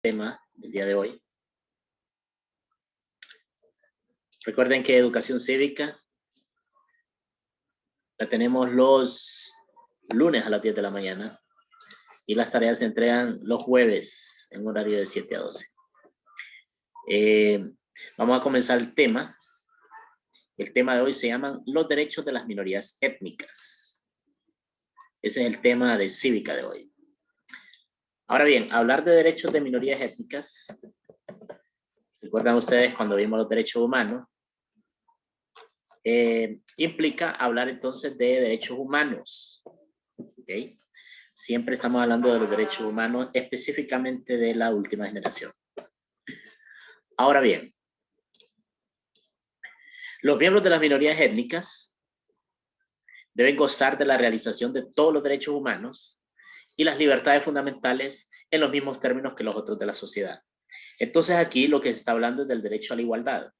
Tema del día de hoy. Recuerden que educación cívica la tenemos los lunes a las 10 de la mañana y las tareas se entregan los jueves en horario de 7 a 12. Vamos a comenzar el tema. El tema de hoy se llama los derechos de las minorías étnicas. Ese es el tema de cívica de hoy. Ahora bien, hablar de derechos de minorías étnicas, recuerdan ustedes cuando vimos los derechos humanos, implica hablar entonces de derechos humanos. ¿Okay? Siempre estamos hablando de los derechos humanos, específicamente de la última generación. Ahora bien, los miembros de las minorías étnicas deben gozar de la realización de todos los derechos humanos y las libertades fundamentales en los mismos términos que los otros de la sociedad. Entonces aquí lo que se está hablando es del derecho a la igualdad.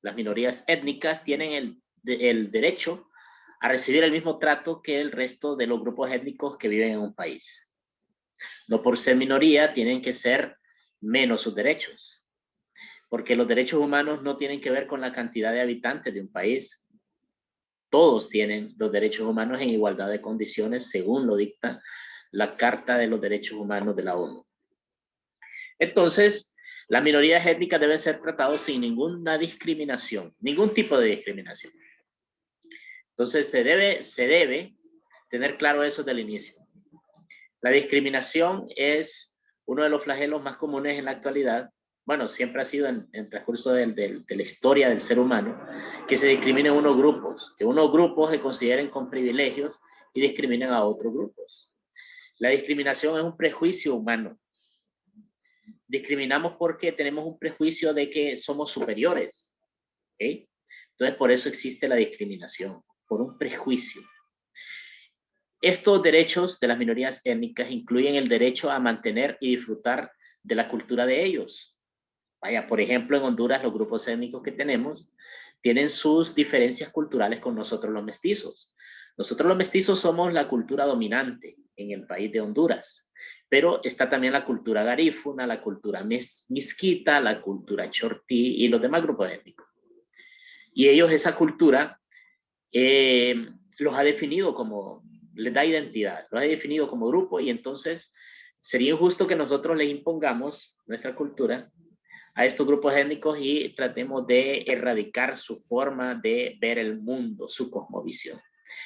Las minorías étnicas tienen el derecho a recibir el mismo trato que el resto de los grupos étnicos que viven en un país. No por ser minoría tienen que ser menos sus derechos, porque los derechos humanos no tienen que ver con la cantidad de habitantes de un país. Todos tienen los derechos humanos en igualdad de condiciones según lo dicta la Carta de los Derechos Humanos de la ONU. Entonces, las minorías étnicas deben ser tratadas sin ninguna discriminación, ningún tipo de discriminación. Entonces, se debe tener claro eso desde el inicio. La discriminación es uno de los flagelos más comunes en la actualidad. Bueno, siempre ha sido en el transcurso de la historia del ser humano, que se discriminen unos grupos, que unos grupos se consideren con privilegios y discriminen a otros grupos. La discriminación es un prejuicio humano. Discriminamos porque tenemos un prejuicio de que somos superiores. ¿Okay? Entonces, por eso existe la discriminación, por un prejuicio. Estos derechos de las minorías étnicas incluyen el derecho a mantener y disfrutar de la cultura de ellos. Vaya, por ejemplo, en Honduras los grupos étnicos que tenemos tienen sus diferencias culturales con nosotros los mestizos. Nosotros los mestizos somos la cultura dominante en el país de Honduras, pero está también la cultura garífuna, la cultura misquita, la cultura chortí y los demás grupos étnicos. Y ellos esa cultura los ha definido como, les da identidad, los ha definido como grupo y entonces sería injusto que nosotros le impongamos nuestra cultura a estos grupos étnicos y tratemos de erradicar su forma de ver el mundo, su cosmovisión.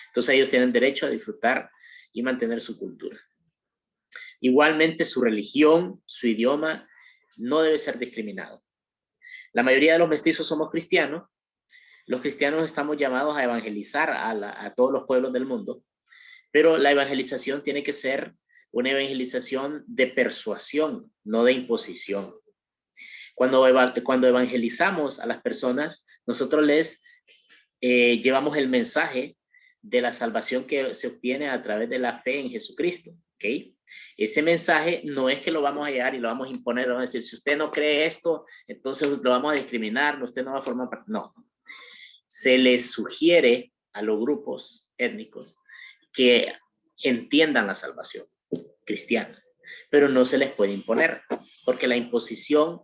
Entonces ellos tienen derecho a disfrutar y mantener su cultura. Igualmente su religión, su idioma, no debe ser discriminado. La mayoría de los mestizos somos cristianos. Los cristianos estamos llamados a evangelizar a todos los pueblos del mundo, pero la evangelización tiene que ser una evangelización de persuasión, no de imposición. Cuando evangelizamos a las personas, nosotros les llevamos el mensaje de la salvación que se obtiene a través de la fe en Jesucristo. ¿Okay? Ese mensaje no es que lo vamos a llevar y lo vamos a imponer, vamos a decir, si usted no cree esto, entonces lo vamos a discriminar, usted no va a formar parte. No. Se les sugiere a los grupos étnicos que entiendan la salvación cristiana, pero no se les puede imponer, porque la imposición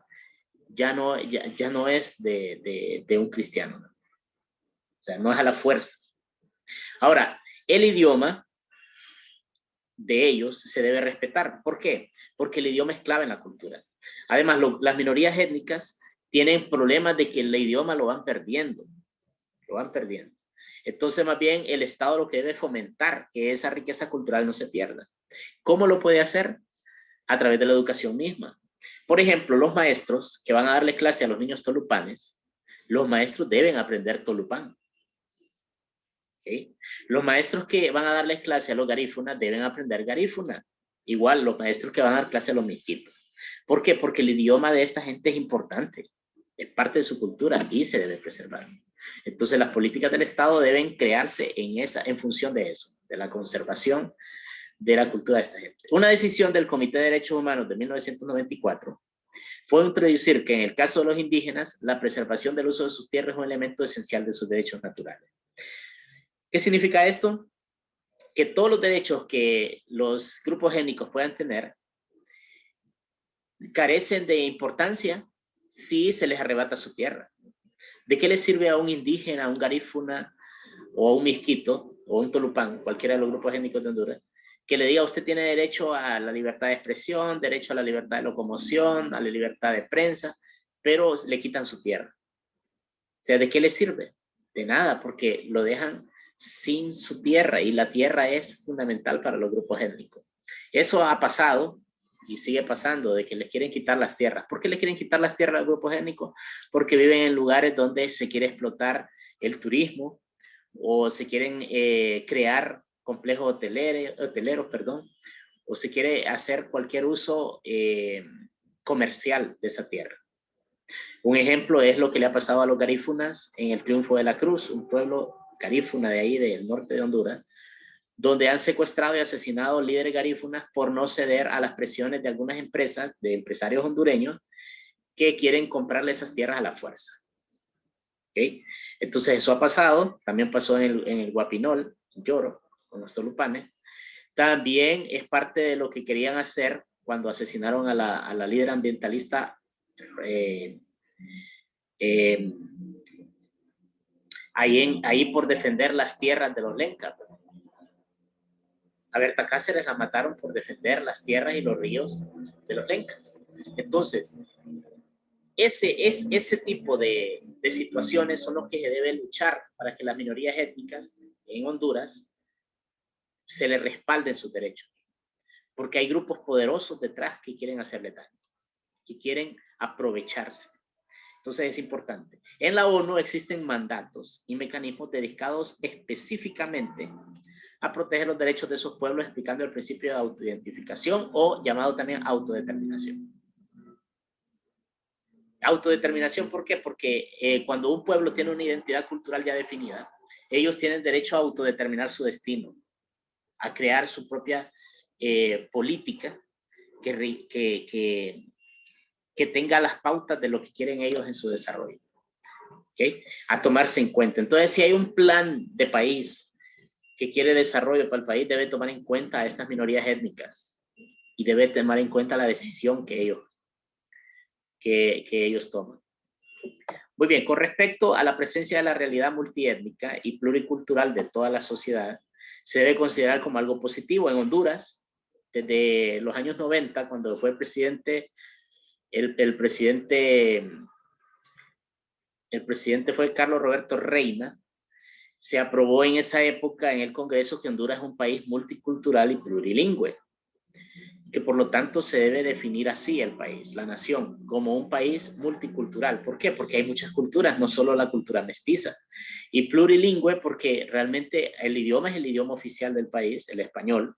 ya no es de un cristiano, ¿no? O sea, no es a la fuerza. Ahora, el idioma de ellos se debe respetar. ¿Por qué? Porque el idioma es clave en la cultura. Además, las minorías étnicas tienen problemas de que el idioma lo van perdiendo. Lo van perdiendo. Entonces, más bien, el Estado lo que debe fomentar que esa riqueza cultural no se pierda. ¿Cómo lo puede hacer? A través de la educación misma. Por ejemplo, los maestros que van a darle clase a los niños tolupanes, los maestros deben aprender tolupán. ¿Okay? Los maestros que van a darles clase a los garífunas deben aprender garífuna. Igual los maestros que van a dar clase a los misquitos. ¿Por qué? Porque el idioma de esta gente es importante. Es parte de su cultura y se debe preservar. Entonces las políticas del Estado deben crearse en función de eso, de la conservación de la cultura de esta gente. Una decisión del Comité de Derechos Humanos de 1994 fue introducir que en el caso de los indígenas, la preservación del uso de sus tierras es un elemento esencial de sus derechos naturales. ¿Qué significa esto? Que todos los derechos que los grupos étnicos puedan tener carecen de importancia si se les arrebata su tierra. ¿De qué le sirve a un indígena, a un garífuna o a un misquito o a un tolupán, cualquiera de los grupos étnicos de Honduras, que le diga usted tiene derecho a la libertad de expresión, derecho a la libertad de locomoción, a la libertad de prensa, pero le quitan su tierra? O sea, ¿de qué le sirve? De nada, porque lo dejan sin su tierra y la tierra es fundamental para los grupos étnicos. Eso ha pasado y sigue pasando, de que les quieren quitar las tierras. ¿Por qué les quieren quitar las tierras a los grupos étnicos? Porque viven en lugares donde se quiere explotar el turismo o se quieren crear complejos hoteleros, perdón, o se quiere hacer cualquier uso comercial de esa tierra. Un ejemplo es lo que le ha pasado a los garífunas en el Triunfo de la Cruz, un pueblo garífuna de ahí, del norte de Honduras, donde han secuestrado y asesinado líderes garífunas por no ceder a las presiones de algunas empresas, de empresarios hondureños, que quieren comprarle esas tierras a la fuerza. ¿Okay? Entonces eso ha pasado, también pasó en el Guapinol, en Lloro, con los tolupanes. También es parte de lo que querían hacer cuando asesinaron a la líder ambientalista ahí por defender las tierras de los Lencas. A Berta Cáceres la mataron por defender las tierras y los ríos de los Lencas. Entonces, ese tipo de situaciones son los que se debe luchar para que las minorías étnicas en Honduras se les respalden sus derechos. Porque hay grupos poderosos detrás que quieren hacerle daño, que quieren aprovecharse. Entonces es importante. En la ONU existen mandatos y mecanismos dedicados específicamente a proteger los derechos de esos pueblos, explicando el principio de autoidentificación o llamado también autodeterminación. Autodeterminación, ¿por qué? Porque cuando un pueblo tiene una identidad cultural ya definida, ellos tienen derecho a autodeterminar su destino, a crear su propia política que tenga las pautas de lo que quieren ellos en su desarrollo. ¿Okay? A tomarse en cuenta. Entonces, si hay un plan de país que quiere desarrollo para el país, debe tomar en cuenta a estas minorías étnicas y debe tomar en cuenta la decisión que ellos toman. Muy bien, con respecto a la presencia de la realidad multiétnica y pluricultural de toda la sociedad, se debe considerar como algo positivo. En Honduras, desde los años 90, cuando fue presidente, el presidente fue Carlos Roberto Reina, se aprobó en esa época en el Congreso que Honduras es un país multicultural y plurilingüe, que por lo tanto se debe definir así el país, la nación, como un país multicultural. ¿Por qué? Porque hay muchas culturas, no solo la cultura mestiza. Y plurilingüe porque realmente el idioma es el idioma oficial del país, el español,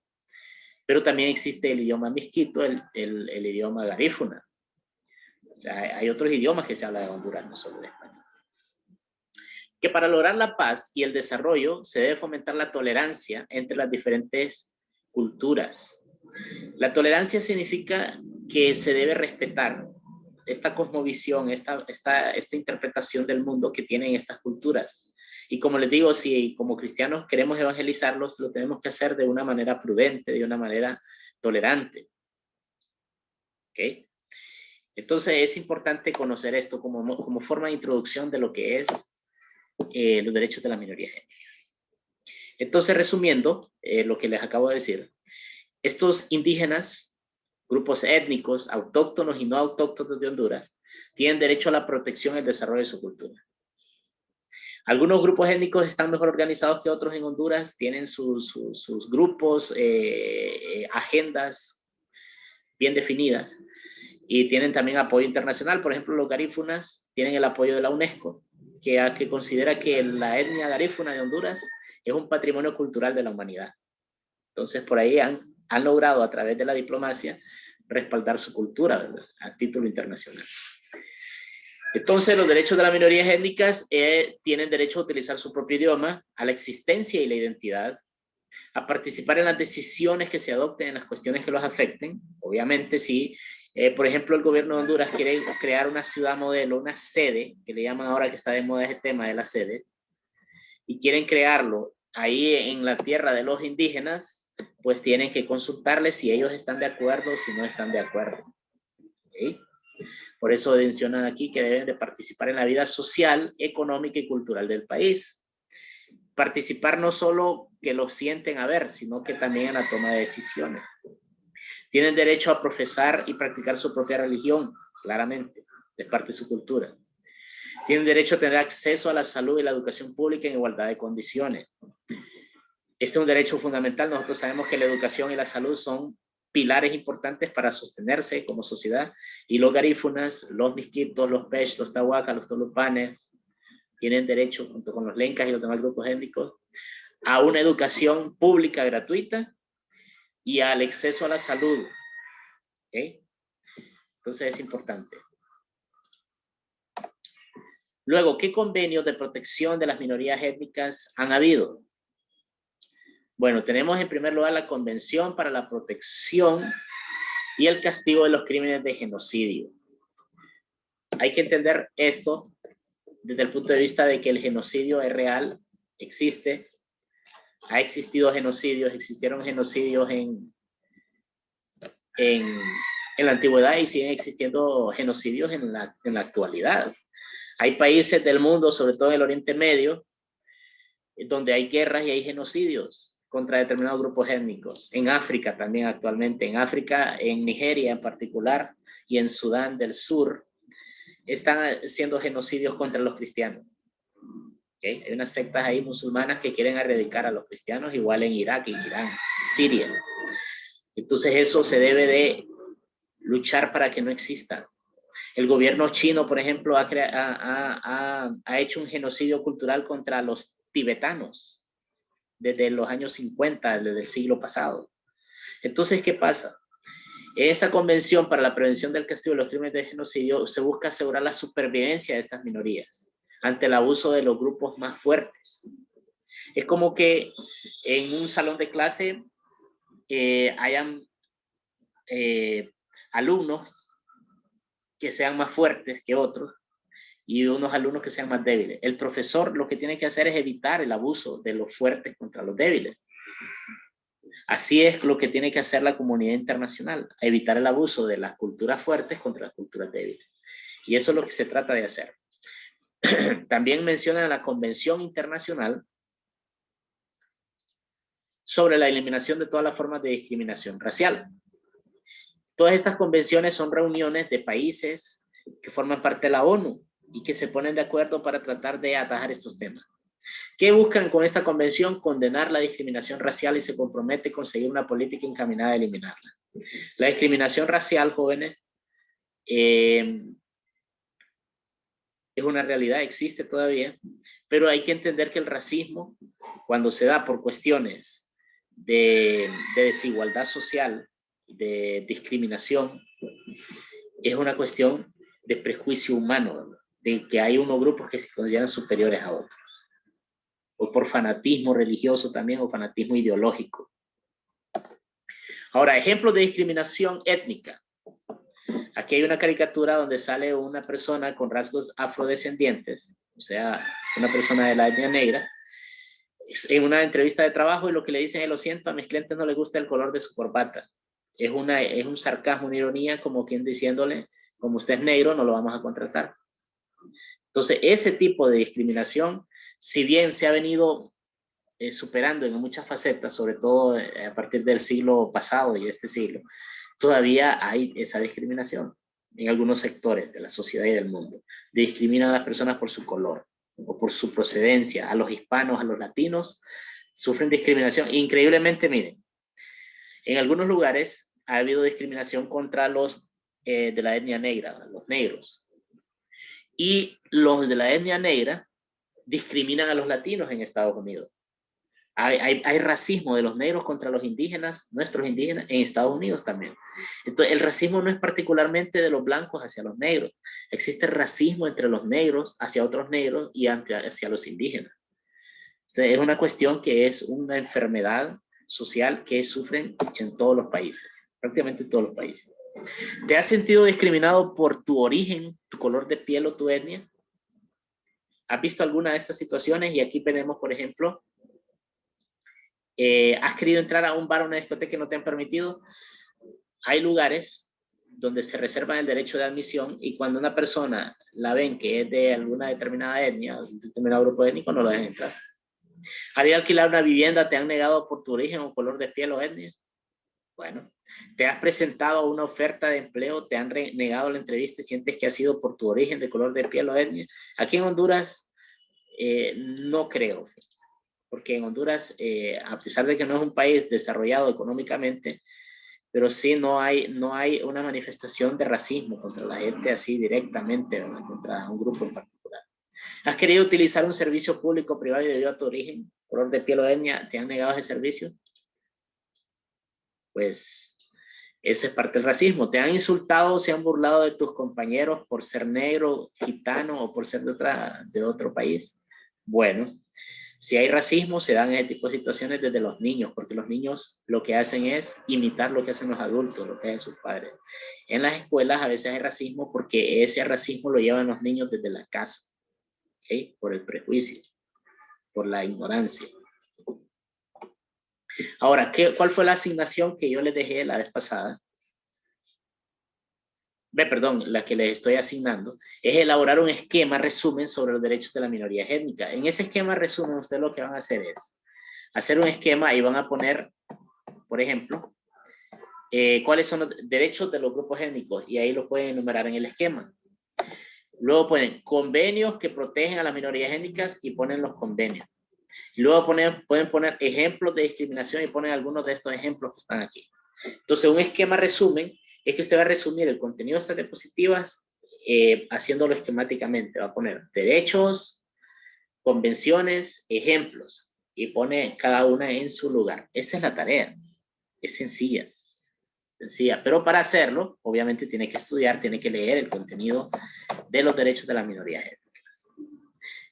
pero también existe el idioma misquito, el idioma garífuna. O sea, hay otros idiomas que se hablan de Honduras, no solo el español. Que para lograr la paz y el desarrollo se debe fomentar la tolerancia entre las diferentes culturas. La tolerancia significa que se debe respetar esta cosmovisión, esta interpretación del mundo que tienen estas culturas. Y como les digo, si como cristianos queremos evangelizarlos, lo tenemos que hacer de una manera prudente, de una manera tolerante. ¿Okay? Entonces es importante conocer esto como forma de introducción de lo que es los derechos de las minorías étnicas. Entonces, resumiendo lo que les acabo de decir, estos indígenas, grupos étnicos, autóctonos y no autóctonos de Honduras, tienen derecho a la protección y el desarrollo de su cultura. Algunos grupos étnicos están mejor organizados que otros en Honduras, tienen sus grupos, agendas bien definidas y tienen también apoyo internacional. Por ejemplo, los garífunas tienen el apoyo de la UNESCO, que considera que la etnia garífuna de Honduras es un patrimonio cultural de la humanidad. Entonces, por ahí han logrado a través de la diplomacia respaldar su cultura, ¿verdad? A título internacional. Entonces, los derechos de las minorías étnicas tienen derecho a utilizar su propio idioma, a la existencia y la identidad, a participar en las decisiones que se adopten en las cuestiones que los afecten. Obviamente, si, por ejemplo, el gobierno de Honduras quiere crear una ciudad modelo, una sede, que le llaman ahora que está de moda ese tema de la sede, y quieren crearlo ahí en la tierra de los indígenas, pues tienen que consultarles si ellos están de acuerdo o si no están de acuerdo. ¿Okay? Por eso mencionan aquí que deben de participar en la vida social, económica y cultural del país. Participar no solo que lo sienten a ver, sino que también en la toma de decisiones. Tienen derecho a profesar y practicar su propia religión, claramente, es parte de su cultura. Tienen derecho a tener acceso a la salud y la educación pública en igualdad de condiciones. Este es un derecho fundamental. Nosotros sabemos que la educación y la salud son pilares importantes para sostenerse como sociedad, y los garífunas, los misquitos, los pech, los tahuacas, los tolupanes tienen derecho, junto con los lencas y los demás grupos étnicos, a una educación pública gratuita y al acceso a la salud. ¿Okay? Entonces es importante. Luego, ¿qué convenios de protección de las minorías étnicas han habido? Bueno, tenemos en primer lugar la Convención para la Protección y el Castigo de los Crímenes de Genocidio. Hay que entender esto desde el punto de vista de que el genocidio es real, existe, ha existido genocidios, existieron genocidios en la antigüedad y siguen existiendo genocidios en la actualidad. Hay países del mundo, sobre todo en el Oriente Medio, donde hay guerras y hay genocidios contra determinados grupos étnicos. En África también actualmente, en África, en Nigeria en particular, y en Sudán del Sur, están haciendo genocidios contra los cristianos. ¿Okay? Hay unas sectas ahí musulmanas que quieren erradicar a los cristianos, igual en Irak, en Irán, Siria. Entonces eso se debe de luchar para que no exista. El gobierno chino, por ejemplo, ha hecho un genocidio cultural contra los tibetanos desde los años 50, desde el siglo pasado. Entonces, ¿qué pasa? En esta Convención para la Prevención del Castigo de los Crímenes de Genocidio se busca asegurar la supervivencia de estas minorías ante el abuso de los grupos más fuertes. Es como que en un salón de clase hayan alumnos que sean más fuertes que otros y unos alumnos que sean más débiles. El profesor lo que tiene que hacer es evitar el abuso de los fuertes contra los débiles. Así es lo que tiene que hacer la comunidad internacional, evitar el abuso de las culturas fuertes contra las culturas débiles. Y eso es lo que se trata de hacer. También menciona la Convención Internacional sobre la eliminación de todas las formas de discriminación racial. Todas estas convenciones son reuniones de países que forman parte de la ONU y que se ponen de acuerdo para tratar de atajar estos temas. ¿Qué buscan con esta convención? Condenar la discriminación racial y se compromete a conseguir una política encaminada a eliminarla. La discriminación racial, jóvenes, es una realidad, existe todavía, pero hay que entender que el racismo, cuando se da por cuestiones de desigualdad social, de discriminación, es una cuestión de prejuicio humano, de que hay unos grupos que se consideran superiores a otros, o por fanatismo religioso también, o fanatismo ideológico. Ahora, ejemplos de discriminación étnica. Aquí hay una caricatura donde sale una persona con rasgos afrodescendientes, o sea, una persona de la etnia negra, en una entrevista de trabajo, y lo que le dicen es: lo siento, a mis clientes no les gusta el color de su corbata. Es un sarcasmo, una ironía, como quien diciéndole: como usted es negro, no lo vamos a contratar. Entonces, ese tipo de discriminación, si bien se ha venido superando en muchas facetas, sobre todo a partir del siglo pasado y este siglo, todavía hay esa discriminación en algunos sectores de la sociedad y del mundo. Discriminan a las personas por su color o por su procedencia. A los hispanos, a los latinos, sufren discriminación. Increíblemente, miren, en algunos lugares ha habido discriminación contra los de la etnia negra, los negros. Y los de la etnia negra discriminan a los latinos en Estados Unidos. Hay racismo de los negros contra los indígenas, nuestros indígenas, en Estados Unidos también. Entonces, el racismo no es particularmente de los blancos hacia los negros. Existe racismo entre los negros hacia otros negros y hacia los indígenas. Entonces, es una cuestión que es una enfermedad social que sufren en todos los países, prácticamente en todos los países. ¿Te has sentido discriminado por tu origen, tu color de piel o tu etnia? ¿Has visto alguna de estas situaciones? Y aquí tenemos, por ejemplo, ¿has querido entrar a un bar o una discoteca que no te han permitido? Hay lugares donde se reservan el derecho de admisión, y cuando una persona la ven que es de alguna determinada etnia, un determinado grupo étnico, no lo dejan entrar. Al ir a alquilar una vivienda, ¿te han negado por tu origen o color de piel o etnia? Bueno, ¿te has presentado una oferta de empleo? ¿Te han negado la entrevista y sientes que ha sido por tu origen, de color de piel o etnia? Aquí en Honduras no creo, porque en Honduras, a pesar de que no es un país desarrollado económicamente, pero sí no hay una manifestación de racismo contra la gente así directamente, ¿verdad? Contra un grupo en particular. ¿Has querido utilizar un servicio público privado y debido a tu origen, color de piel o etnia, te han negado ese servicio? Pues esa es parte del racismo. ¿Te han insultado o se han burlado de tus compañeros por ser negro, gitano o por ser de otro país? Bueno, si hay racismo, se dan ese tipo de situaciones desde los niños, porque los niños lo que hacen es imitar lo que hacen los adultos, lo que hacen sus padres. En las escuelas a veces hay racismo porque ese racismo lo llevan los niños desde la casa, ¿okay? Por el prejuicio, por la ignorancia. Ahora, ¿cuál fue la asignación que yo les dejé la vez pasada? Perdón, la que les estoy asignando, es elaborar un esquema resumen sobre los derechos de la minoría étnica. En ese esquema resumen, ustedes lo que van a hacer es hacer un esquema y van a poner, por ejemplo, cuáles son los derechos de los grupos étnicos, y ahí lo pueden enumerar en el esquema. Luego ponen convenios que protegen a las minorías étnicas y ponen los convenios. Y luego pueden poner ejemplos de discriminación y ponen algunos de estos ejemplos que están aquí. Entonces, un esquema resumen es que usted va a resumir el contenido de estas diapositivas haciéndolo esquemáticamente. Va a poner derechos, convenciones, ejemplos, y pone cada una en su lugar. Esa es la tarea. Es sencilla. Pero para hacerlo, obviamente tiene que estudiar, tiene que leer el contenido de los derechos de las minorías étnicas.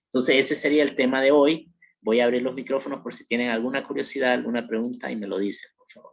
Entonces, ese sería el tema de hoy. Voy a abrir los micrófonos por si tienen alguna curiosidad, alguna pregunta, y me lo dicen, por favor.